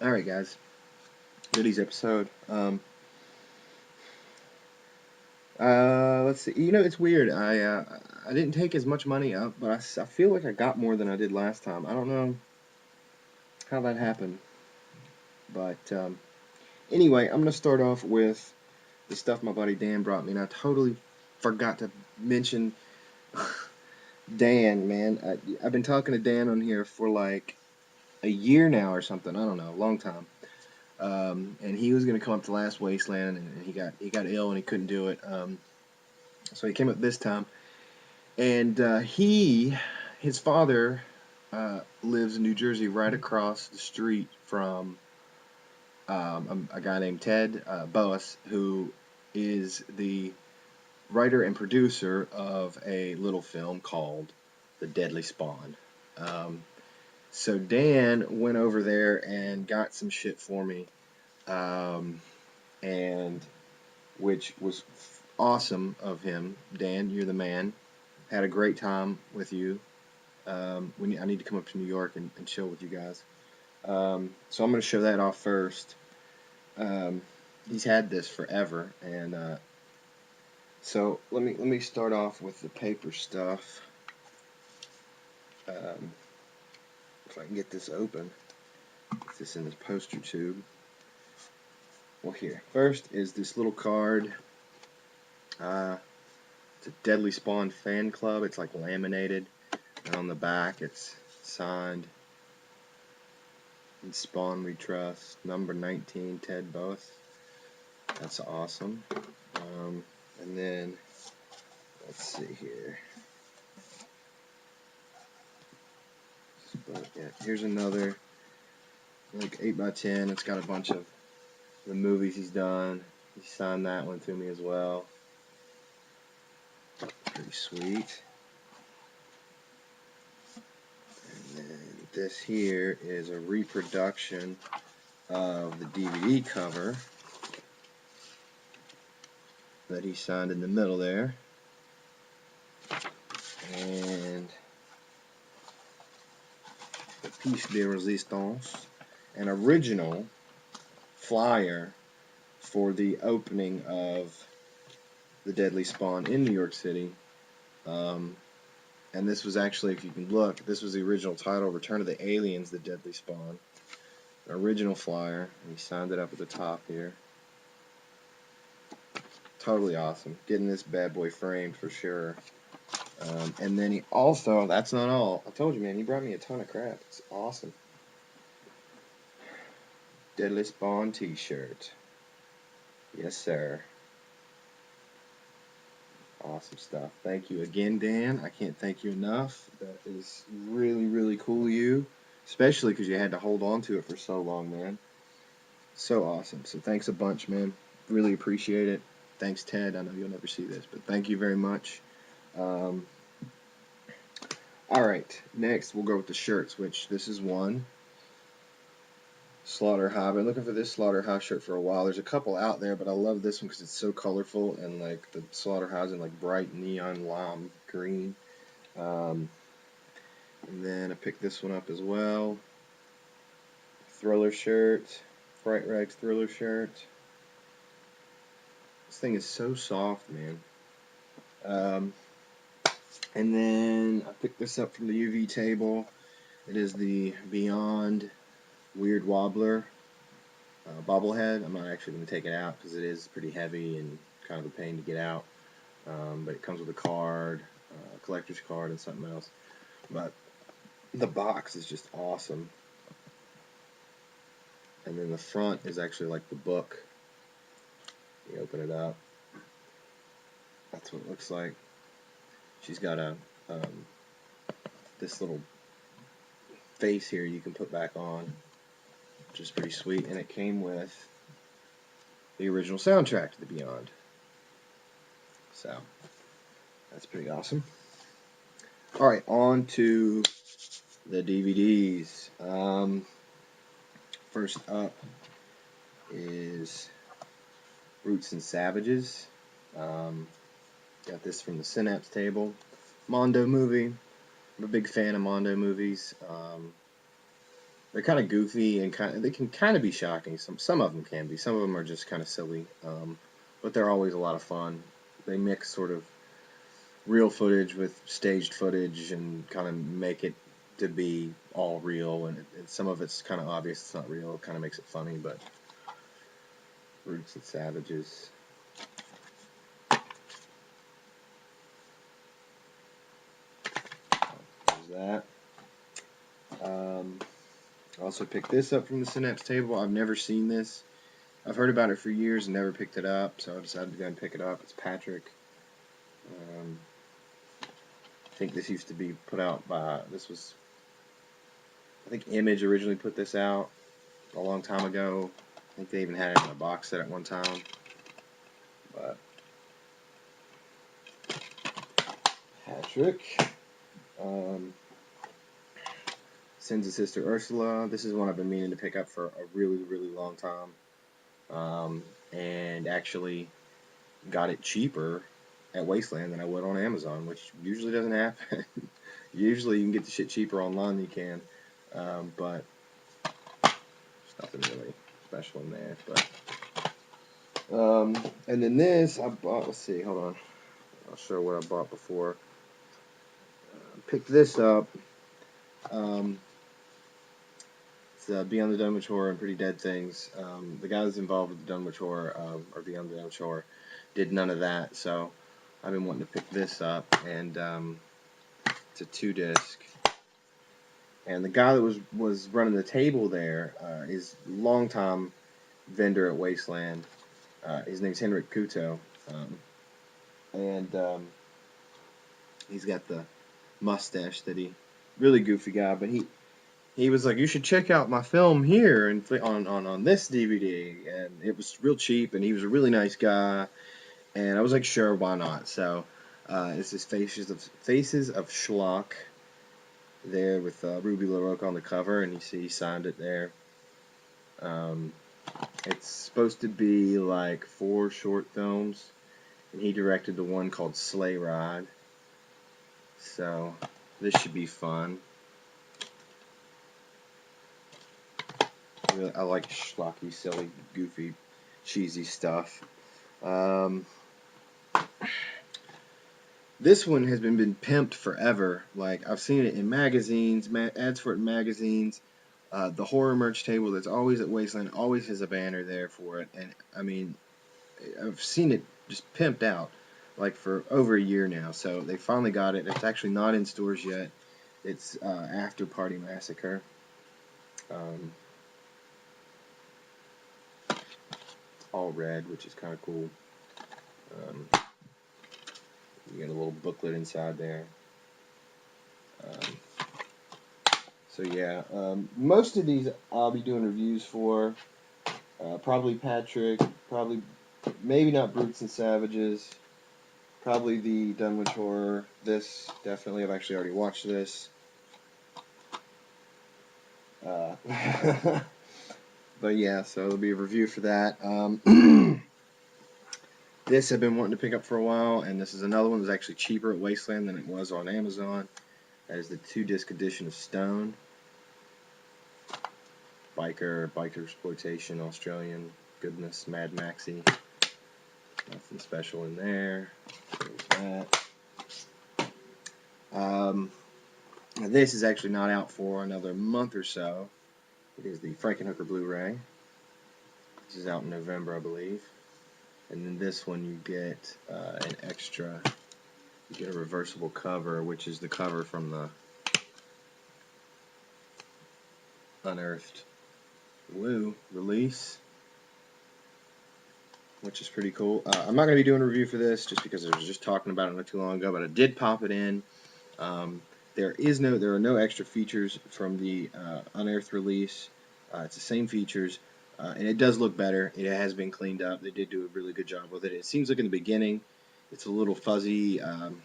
Alright, guys. Today's episode. Let's see. It's weird. I didn't take as much money up, but I feel like I got more than I did last time. I don't know how that happened. But anyway, I'm gonna start off with the stuff my buddy Dan brought me, and I totally forgot to mention Dan, man. I've been talking to Dan on here for like a year now or something. I don't know, a long time. And he was gonna come up to last Wasteland, and he got ill and he couldn't do it. So he came up this time, and his father lives in New Jersey, right across the street from a guy named Ted Boas, who is the writer and producer of a little film called The Deadly Spawn. Um, so Dan went over there and got some shit for me, um, and which was awesome of him. Dan, you're the man. Had a great time with you. I need to come up to New York and chill with you guys. So I'm going to show that off first. Um, he's had this forever, and so let me start off with the paper stuff. Um, if I can get this open, get this in this poster tube. Well, here first is this little card. It's a Deadly Spawn fan club. It's like laminated, and on the back it's signed in Spawn We Trust, number 19, Ted Both. That's awesome. And then, let's see here. But yeah, here's another, like 8x10. It's got a bunch of the movies he's done. He signed that one to me as well. Pretty sweet. And then this here is a reproduction of the DVD cover that he signed in the middle there. And the piece de resistance, an original flyer for the opening of the Deadly Spawn in New York City. And this was actually, if you can look, this was the original title, Return of the Aliens, the Deadly Spawn. An original flyer, and he signed it up at the top here. Totally awesome. Getting this bad boy framed for sure. And then he also, that's not all. I told you, man, he brought me a ton of crap. It's awesome. Deadly Spawn t-shirt. Yes, sir. Awesome stuff. Thank you again, Dan. I can't thank you enough. That is really, really cool of you. Especially because you had to hold on to it for so long, man. So awesome. So thanks a bunch, man. Really appreciate it. Thanks, Ted. I know you'll never see this, but thank you very much. All right. Next, we'll go with the shirts, which this is one. Slaughterhouse. I've been looking for this Slaughterhouse shirt for a while. There's a couple out there, but I love this one because it's so colorful and like the Slaughterhouse in like bright neon lime green. And then I picked this one up as well. Thriller shirt. Fright Rags Thriller shirt. This thing is so soft, man. And then I picked this up from the UV table. It is the Beyond Weird Wobbler bobblehead. I'm not actually going to take it out because it is pretty heavy and kind of a pain to get out. But it comes with a card, a collector's card, and something else. But the box is just awesome. And then the front is actually like the book. You open it up. That's what it looks like. She's got a this little face here you can put back on, which is pretty sweet. And it came with the original soundtrack to the Beyond. So that's pretty awesome. All right, on to the DVDs. First up is Roots and Savages. Got this from the Synapse table. Mondo movie. I'm a big fan of Mondo movies. they're kind of goofy and they can kind of be shocking. Some of them can be. Some of them are just kind of silly, but they're always a lot of fun. They mix sort of real footage with staged footage and kind of make it to be all real. And some of it's kind of obvious it's not real. It kind of makes it funny, but Roots and Savages. There's that. I also picked this up from the Synapse table. I've never seen this. I've heard about it for years and never picked it up, so I decided to go and pick it up. It's Patrick. I think this used to be put out by, I think Image originally put this out a long time ago. I think they even had it in a box set at one time. But Patrick. Sends his sister Ursula. This is one I've been meaning to pick up for a really, really long time. And actually got it cheaper at Wasteland than I would on Amazon, which usually doesn't happen. Usually you can get the shit cheaper online than you can. But there's nothing really special in there. But and then this I bought. Let's see. Hold on. I'll show what I bought before. Picked this up. It's Beyond the Dunwich Horror and Pretty Dead Things. The guys involved with the Dunwich Horror or Beyond the Dunwich Horror did none of that, so I've been wanting to pick this up, and it's a 2-disc. And the guy that was running the table there is a longtime vendor at Wasteland. His name's Henrik Kuto, and he's got the mustache that really goofy guy, but he was like, you should check out my film here and on this DVD, and it was real cheap, and he was a really nice guy, and I was like, sure, why not? So it's this Faces of Schlock there with Ruby LaRocque on the cover, and you see he signed it there. It's supposed to be like 4 short films, and he directed the one called Sleigh Ride. So this should be fun. I like schlocky, silly, goofy, cheesy stuff. This one has been pimped forever. Like, I've seen it in magazines, ads for it in magazines. The horror merch table that's always at Wasteland always has a banner there for it. And, I mean, I've seen it just pimped out, like, for over a year now. So they finally got it. It's actually not in stores yet. It's After Party Massacre. All red, which is kind of cool. You got a little booklet inside there. So yeah, most of these I'll be doing reviews for. Probably Patrick, maybe not Brutes and Savages, probably the Dunwich Horror. This, definitely, I've actually already watched this. But yeah, so there'll be a review for that. This I've been wanting to pick up for a while, and this is another one that's actually cheaper at Wasteland than it was on Amazon. That is the 2-disc edition of Stone. Biker exploitation, Australian goodness, Mad Maxi. Nothing special in there. There's that. This is actually not out for another month or so. It is the Frankenhooker Blu-ray. This is out in November, I believe. And then this one you get an extra. You get a reversible cover, which is the cover from the Unearthed Blue release, which is pretty cool. I'm not going to be doing a review for this just because I was just talking about it not too long ago, but I did pop it in. There are no extra features from the Unearthed release. It's the same features, and it does look better. It has been cleaned up. They did do a really good job with it. It seems like in the beginning it's a little fuzzy. I don't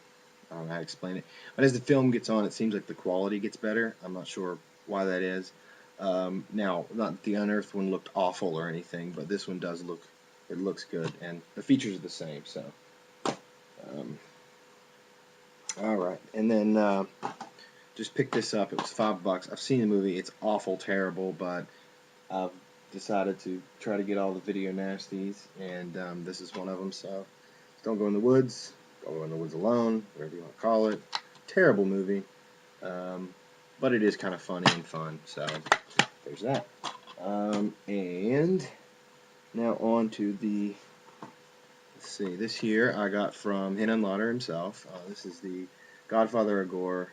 know how to explain it. But as the film gets on, it seems like the quality gets better. I'm not sure why that is. Now, not the Unearthed one looked awful or anything, but this one does look, it looks good, and the features are the same, so. Alright, and then just picked this up. It was $5. I've seen the movie. It's awful terrible, but I've decided to try to get all the video nasties, and this is one of them. So don't go in the woods. Don't go in the woods alone. Whatever you want to call it. Terrible movie, but it is kind of funny and fun. So there's that. And now on to the. Let's see. This here I got from Hen and Lauder himself. This is the Godfather of Gore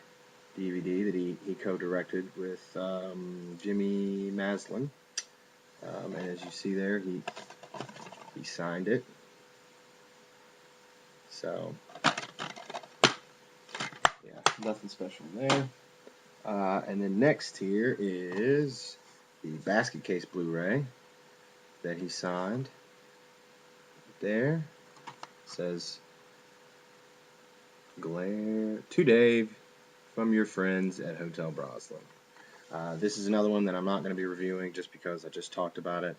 DVD that he co-directed with Jimmy Maslin. And as you see there, he signed it. So, yeah, nothing special there. And then next here is the basket case Blu-ray that he signed. There it says, "Glare to Dave from your friends at Hotel Broslin." This is another one that I'm not going to be reviewing just because I just talked about it.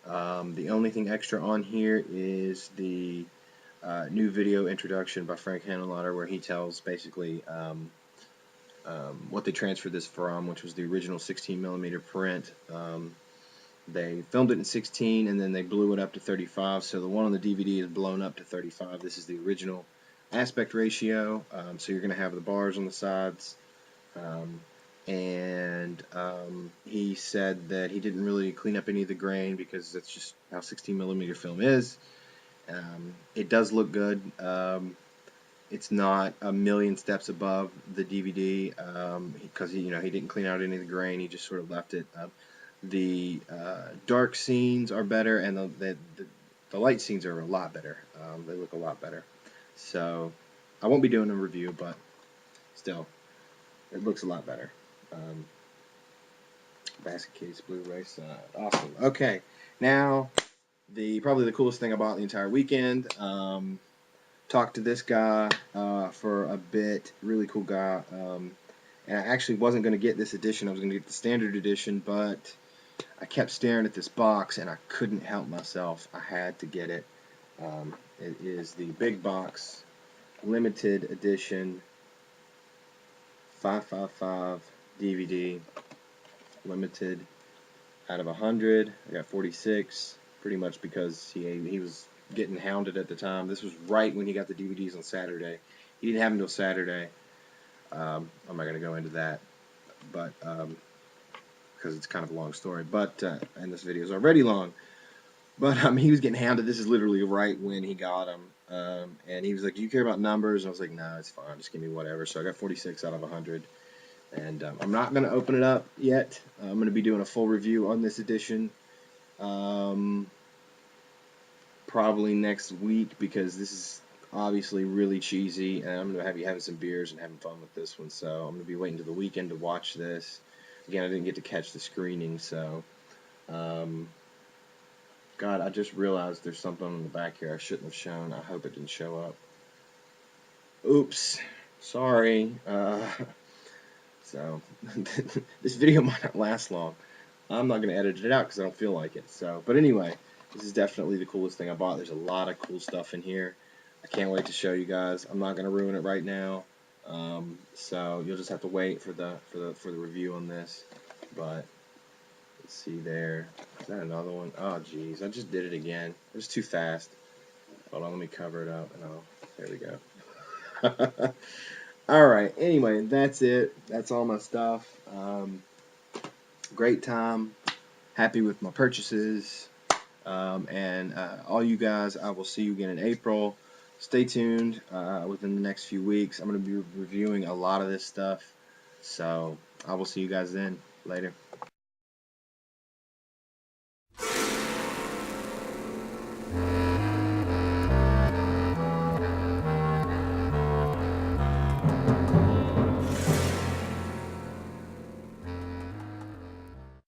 The only thing extra on here is the new video introduction by Frank Henenlotter, where he tells basically what they transferred this from, which was the original 16mm print. They filmed it in 16 and then they blew it up to 35, so the one on the DVD is blown up to 35. This is the original aspect ratio, so you're going to have the bars on the sides. He said that he didn't really clean up any of the grain because that's just how 16mm film is. It does look good. It's not a million steps above the DVD because he didn't clean out any of the grain. He just sort of left it. The dark scenes are better, and the light scenes are a lot better. They look a lot better. So I won't be doing a review, but still, it looks a lot better. Basket case Blu-ray side. Awesome. Okay, now probably the coolest thing about the entire weekend. Talked to this guy for a bit. Really cool guy. And I actually wasn't going to get this edition. I was going to get the standard edition, but I kept staring at this box and I couldn't help myself. I had to get it. It is the big box limited edition 555 DVD. Limited out of 100. I got 46, pretty much because he was getting hounded at the time. This was right when he got the DVDs on Saturday. He didn't have them until Saturday. I'm not going to go into that, but because it's kind of a long story. But and this video is already long. But he was getting hounded. This is literally right when he got them. And he was like, "Do you care about numbers?" And I was like, "No, it's fine. Just give me whatever." So I got 46 out of 100. And I'm not going to open it up yet. I'm going to be doing a full review on this edition probably next week, because this is obviously really cheesy, and I'm going to be having some beers and having fun with this one. So I'm going to be waiting to the weekend to watch this. Again, I didn't get to catch the screening, so God, I just realized there's something on the back here I shouldn't have shown. I hope it didn't show up. Oops. Sorry. So this video might not last long. I'm not going to edit it out because I don't feel like it. So, but anyway, this is definitely the coolest thing I bought. There's a lot of cool stuff in here. I can't wait to show you guys. I'm not going to ruin it right now. So you'll just have to wait for the review on this. But let's see there. Is that another one? Oh geez, I just did it again. It was too fast. Hold on, let me cover it up. Oh, there we go. Alright, anyway, that's it. That's all my stuff. Great time. Happy with my purchases. And all you guys, I will see you again in April. Stay tuned within the next few weeks. I'm going to be reviewing a lot of this stuff. So I will see you guys then. Later.